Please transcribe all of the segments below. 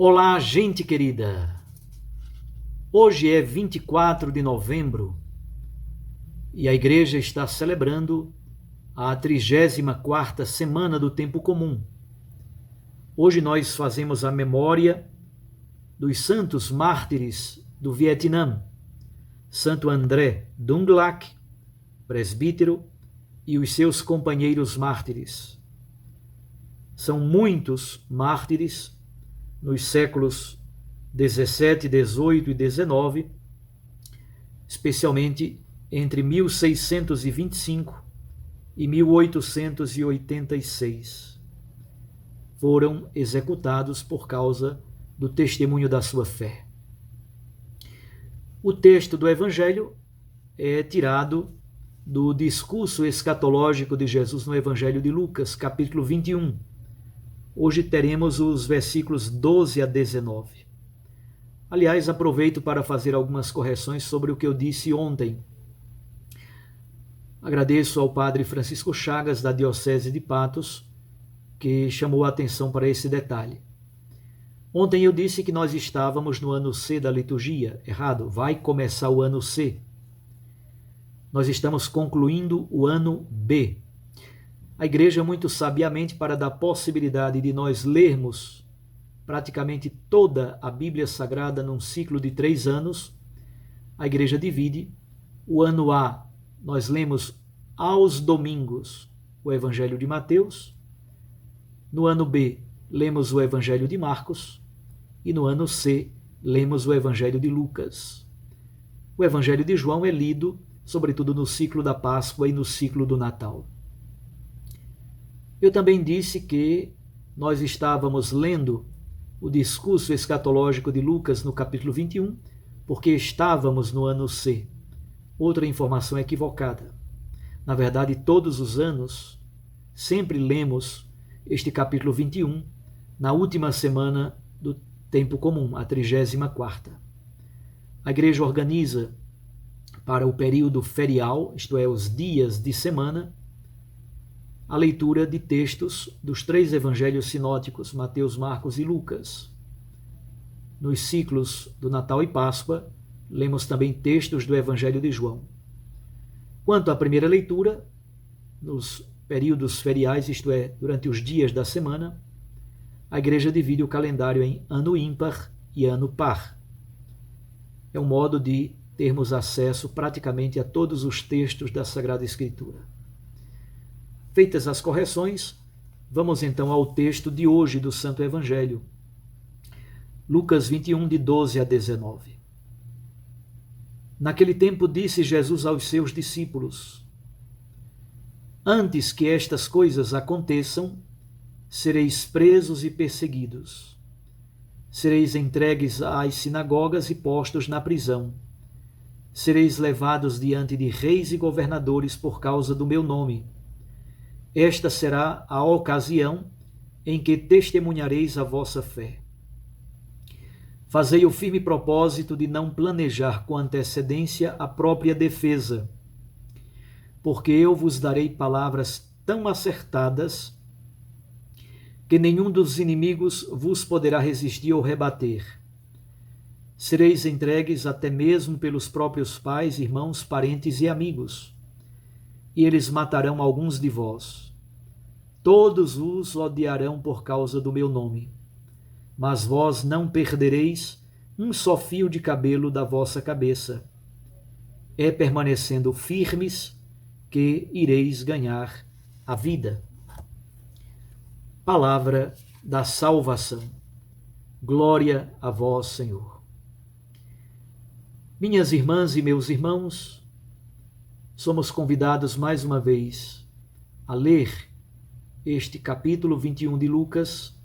Olá, gente querida! Hoje é 24 de novembro e a igreja está celebrando a 34ª semana do Tempo Comum. Hoje nós fazemos a memória dos santos mártires do Vietnã, Santo André Dung Lac, presbítero, e os seus companheiros mártires. São muitos mártires nos séculos 17, 18 e 19, especialmente entre 1625 e 1886. Foram executados por causa do testemunho da sua fé. O texto do Evangelho é tirado do discurso escatológico de Jesus no Evangelho de Lucas, capítulo 21. Hoje teremos os versículos 12 a 19. Aliás, aproveito para fazer algumas correções sobre o que eu disse ontem. Agradeço ao padre Francisco Chagas, da Diocese de Patos, que chamou a atenção para esse detalhe. Ontem eu disse que nós estávamos no ano C da liturgia. Errado, vai começar o ano C. Nós estamos concluindo o ano B. A igreja, muito sabiamente, para dar possibilidade de nós lermos praticamente toda a Bíblia Sagrada num ciclo de 3 anos, a igreja divide. O ano A, nós lemos aos domingos o Evangelho de Mateus. No ano B, lemos o Evangelho de Marcos. E no ano C, lemos o Evangelho de Lucas. O Evangelho de João é lido, sobretudo no ciclo da Páscoa e no ciclo do Natal. Eu também disse que nós estávamos lendo o discurso escatológico de Lucas no capítulo 21, porque estávamos no ano C. Outra informação equivocada. Na verdade, todos os anos, sempre lemos este capítulo 21 na última semana do Tempo Comum, a 34ª. A igreja organiza para o período ferial, isto é, os dias de semana, a leitura de textos dos 3 evangelhos sinóticos, Mateus, Marcos e Lucas. Nos ciclos do Natal e Páscoa, lemos também textos do Evangelho de João. Quanto à primeira leitura, nos períodos feriais, isto é, durante os dias da semana, a igreja divide o calendário em ano ímpar e ano par. É um modo de termos acesso praticamente a todos os textos da Sagrada Escritura. Feitas as correções, vamos então ao texto de hoje do Santo Evangelho. Lucas 21, de 12 a 19. Naquele tempo disse Jesus aos seus discípulos: Antes que estas coisas aconteçam, sereis presos e perseguidos. Sereis entregues às sinagogas e postos na prisão. Sereis levados diante de reis e governadores por causa do meu nome. Esta será a ocasião em que testemunhareis a vossa fé. Fazei o firme propósito de não planejar com antecedência a própria defesa, porque eu vos darei palavras tão acertadas que nenhum dos inimigos vos poderá resistir ou rebater. Sereis entregues até mesmo pelos próprios pais, irmãos, parentes e amigos, e eles matarão alguns de vós. Todos os odiarão por causa do meu nome, mas vós não perdereis um só fio de cabelo da vossa cabeça. É permanecendo firmes que ireis ganhar a vida. Palavra da salvação. Glória a vós, Senhor. Minhas irmãs e meus irmãos, somos convidados mais uma vez a ler este capítulo 21 de Lucas,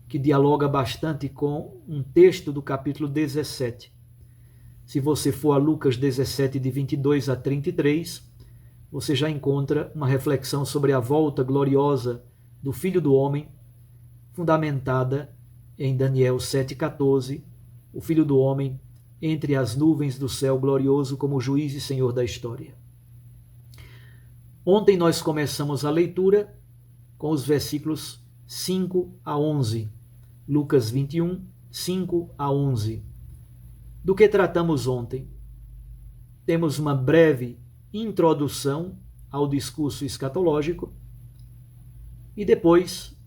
que dialoga bastante com um texto do capítulo 17. Se você for a Lucas 17, de 22 a 33, você já encontra uma reflexão sobre a volta gloriosa do Filho do Homem, fundamentada em Daniel 7,14, o Filho do Homem entre as nuvens do céu glorioso como juiz e senhor da história. Ontem nós começamos a leitura com os versículos 5 a 11, Lucas 21, 5 a 11. Do que tratamos ontem? Temos uma breve introdução ao discurso escatológico e depois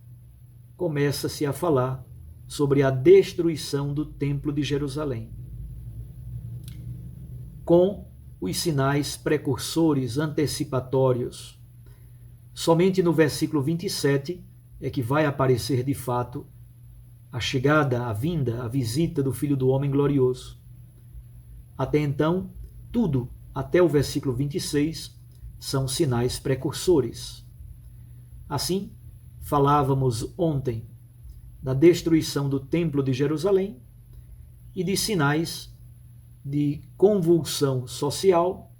começa-se a falar sobre a destruição do Templo de Jerusalém, com os sinais precursores antecipatórios. Somente no versículo 27 é que vai aparecer de fato a chegada, a vinda, a visita do Filho do Homem glorioso. Até então, tudo, até o versículo 26, são sinais precursores. Assim, falávamos ontem da destruição do Templo de Jerusalém e de sinais de convulsão social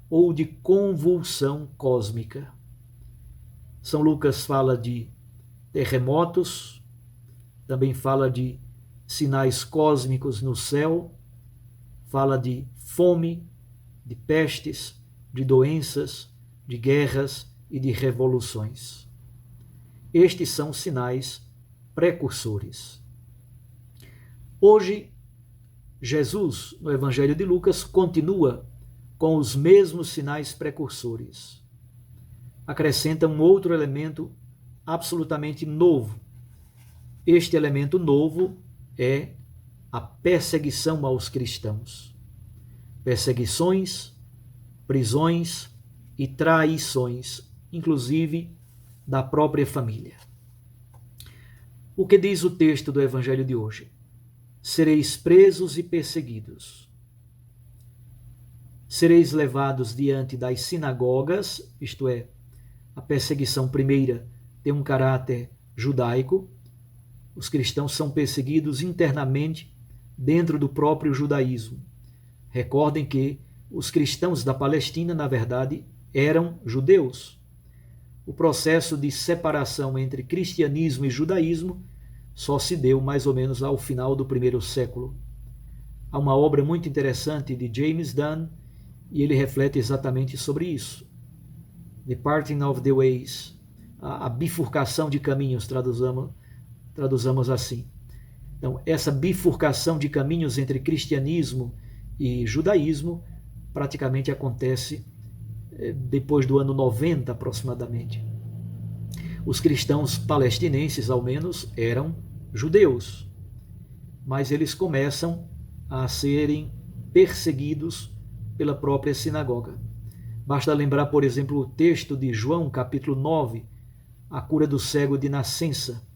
ou de convulsão cósmica. São Lucas fala de terremotos, também fala de sinais cósmicos no céu, fala de fome, de pestes, de doenças, de guerras e de revoluções. Estes são sinais precursores. Hoje, Jesus, no Evangelho de Lucas, continua com os mesmos sinais precursores. Acrescenta um outro elemento absolutamente novo. Este elemento novo é a perseguição aos cristãos. Perseguições, prisões e traições, inclusive da própria família. O que diz o texto do Evangelho de hoje? Sereis presos e perseguidos. Sereis levados diante das sinagogas, isto é, a perseguição primeira tem um caráter judaico. Os cristãos são perseguidos internamente dentro do próprio judaísmo. Recordem que os cristãos da Palestina, na verdade, eram judeus. O processo de separação entre cristianismo e judaísmo só se deu mais ou menos ao final do primeiro século. Há uma obra muito interessante de James Dunn e ele reflete exatamente sobre isso. The Parting of the Ways, a bifurcação de caminhos, traduzamos assim. Então, essa bifurcação de caminhos entre cristianismo e judaísmo praticamente acontece depois do ano 90 aproximadamente. Os cristãos palestinenses, ao menos, eram judeus, mas eles começam a serem perseguidos pela própria sinagoga. Basta lembrar, por exemplo, o texto de João, capítulo 9, a cura do cego de nascença.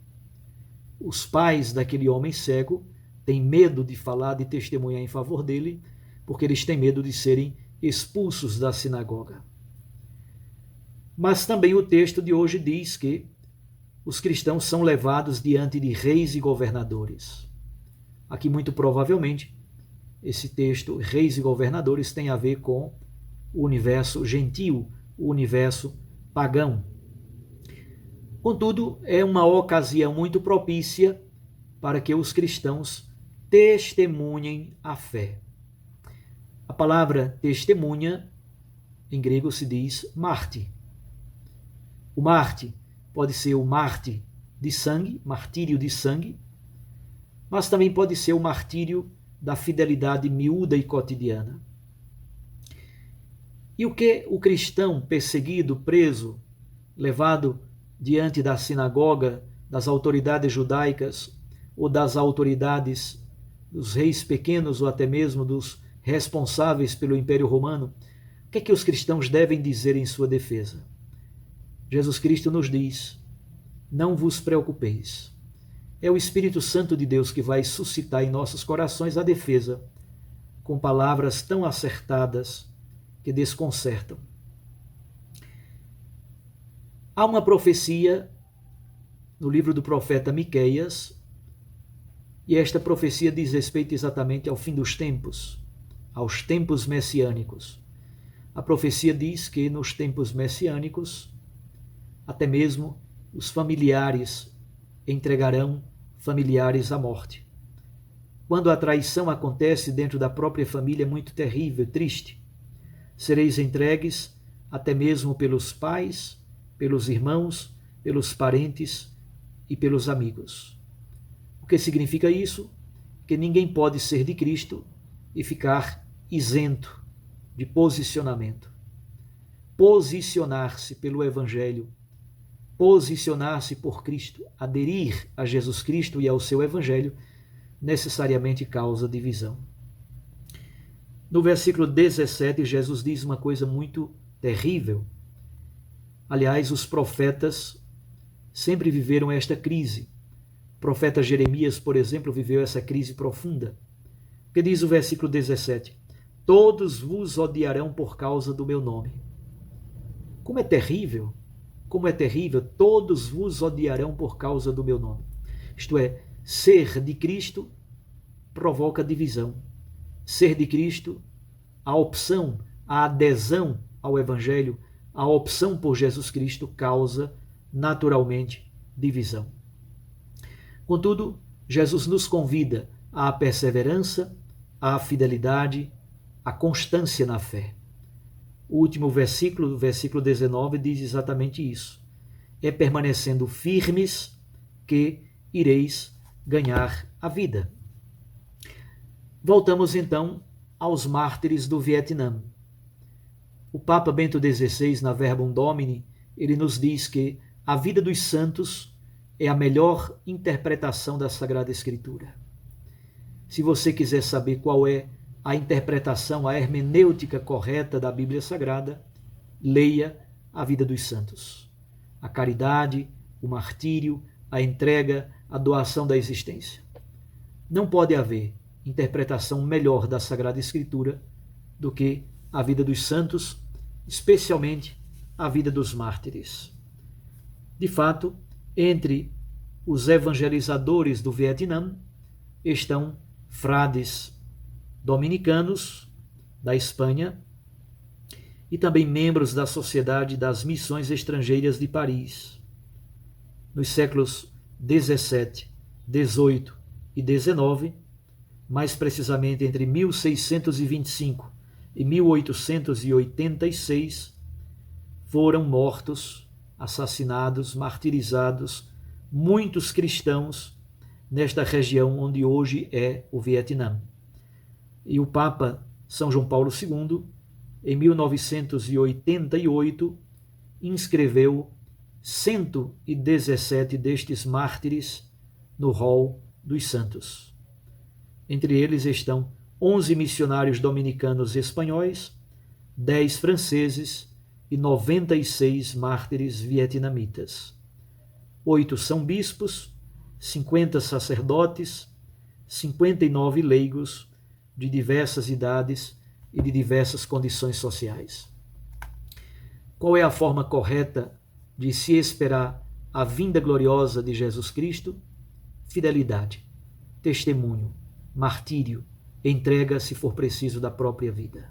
Os pais daquele homem cego têm medo de falar, de testemunhar em favor dele, porque eles têm medo de serem expulsos da sinagoga. Mas também o texto de hoje diz que os cristãos são levados diante de reis e governadores. Aqui, muito provavelmente, esse texto, reis e governadores, tem a ver com o universo gentil, o universo pagão. Contudo, é uma ocasião muito propícia para que os cristãos testemunhem a fé. A palavra testemunha, em grego se diz mártir. O mártir pode ser o mártir de sangue, martírio de sangue, mas também pode ser o martírio da fidelidade miúda e cotidiana. E o que o cristão perseguido, preso, levado diante da sinagoga, das autoridades judaicas ou das autoridades dos reis pequenos ou até mesmo dos responsáveis pelo Império Romano, o que é que os cristãos devem dizer em sua defesa? Jesus Cristo nos diz: não vos preocupeis. É o Espírito Santo de Deus que vai suscitar em nossos corações a defesa, com palavras tão acertadas que desconcertam. Há uma profecia no livro do profeta Miqueias, e esta profecia diz respeito exatamente ao fim dos tempos, aos tempos messiânicos. A profecia diz que nos tempos messiânicos, até mesmo os familiares entregarão familiares à morte. Quando a traição acontece dentro da própria família, é muito terrível, triste. Sereis entregues até mesmo pelos pais, pelos irmãos, pelos parentes e pelos amigos. O que significa isso? que ninguém pode ser de Cristo e ficar isento de posicionamento. Posicionar-se pelo Evangelho, posicionar-se por Cristo, aderir a Jesus Cristo e ao seu Evangelho, necessariamente causa divisão. No versículo 17, Jesus diz uma coisa muito terrível. Aliás, os profetas sempre viveram esta crise. O profeta Jeremias, por exemplo, viveu essa crise profunda. O que diz o versículo 17? Todos vos odiarão por causa do meu nome. Como é terrível, todos vos odiarão por causa do meu nome. Isto é, ser de Cristo provoca divisão. Ser de Cristo, a opção, a adesão ao Evangelho, a opção por Jesus Cristo causa naturalmente divisão. Contudo, Jesus nos convida à perseverança, à fidelidade, à constância na fé. O último versículo, o versículo 19, diz exatamente isso. É permanecendo firmes que ireis ganhar a vida. Voltamos então aos mártires do Vietnã. O Papa Bento XVI, na Verbum Domini, ele nos diz que a vida dos santos é a melhor interpretação da Sagrada Escritura. Se você quiser saber qual é a interpretação, a hermenêutica correta da Bíblia Sagrada, leia a vida dos santos. A caridade, o martírio, a entrega, a doação da existência. Não pode haver interpretação melhor da Sagrada Escritura do que a vida dos santos, especialmente a vida dos mártires. De fato, entre os evangelizadores do Vietnã estão frades dominicanos da Espanha e também membros da Sociedade das Missões Estrangeiras de Paris. Nos séculos 17, 18 e 19, mais precisamente entre 1625 e 1886, foram mortos, assassinados, martirizados muitos cristãos nesta região onde hoje é o Vietnã. E o Papa São João Paulo II, em 1988, inscreveu 117 destes mártires no rol dos santos. Entre eles estão 11 missionários dominicanos espanhóis, 10 franceses e 96 mártires vietnamitas. 8 são bispos, 50 sacerdotes, 59 leigos de diversas idades e de diversas condições sociais. Qual é a forma correta de se esperar a vinda gloriosa de Jesus Cristo? Fidelidade, testemunho, martírio, entrega, se for preciso, da própria vida.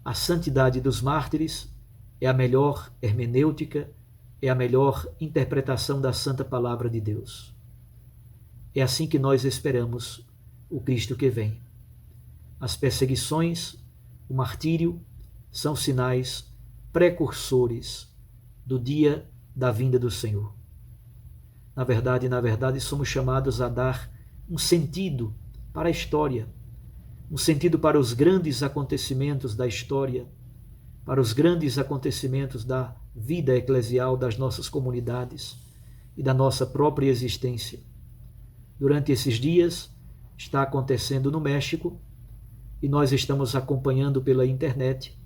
A santidade dos mártires é a melhor hermenêutica, é a melhor interpretação da santa palavra de Deus. É assim que nós esperamos o Cristo que vem. As perseguições, o martírio, são sinais precursores do dia da vinda do Senhor. Na verdade, somos chamados a dar um sentido para a história, um sentido para os grandes acontecimentos da história, para os grandes acontecimentos da vida eclesial das nossas comunidades e da nossa própria existência. Durante esses dias, está acontecendo no México, e nós estamos acompanhando pela internet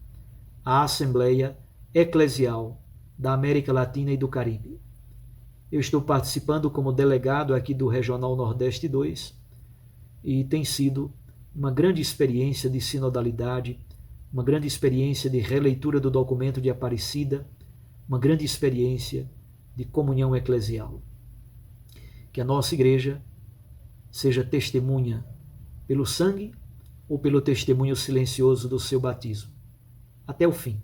a Assembleia Eclesial da América Latina e do Caribe. Eu estou participando como delegado aqui do Regional Nordeste 2 e tem sido uma grande experiência de sinodalidade, uma grande experiência de releitura do documento de Aparecida, uma grande experiência de comunhão eclesial. Que a nossa igreja seja testemunha pelo sangue ou pelo testemunho silencioso do seu batismo, até o fim,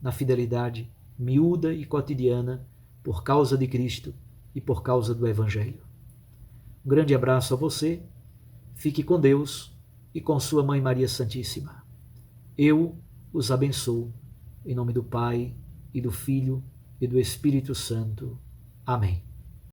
na fidelidade miúda e cotidiana, por causa de Cristo e por causa do Evangelho. Um grande abraço a você, fique com Deus e com sua Mãe Maria Santíssima. Eu os abençoo, em nome do Pai, e do Filho, e do Espírito Santo. Amém.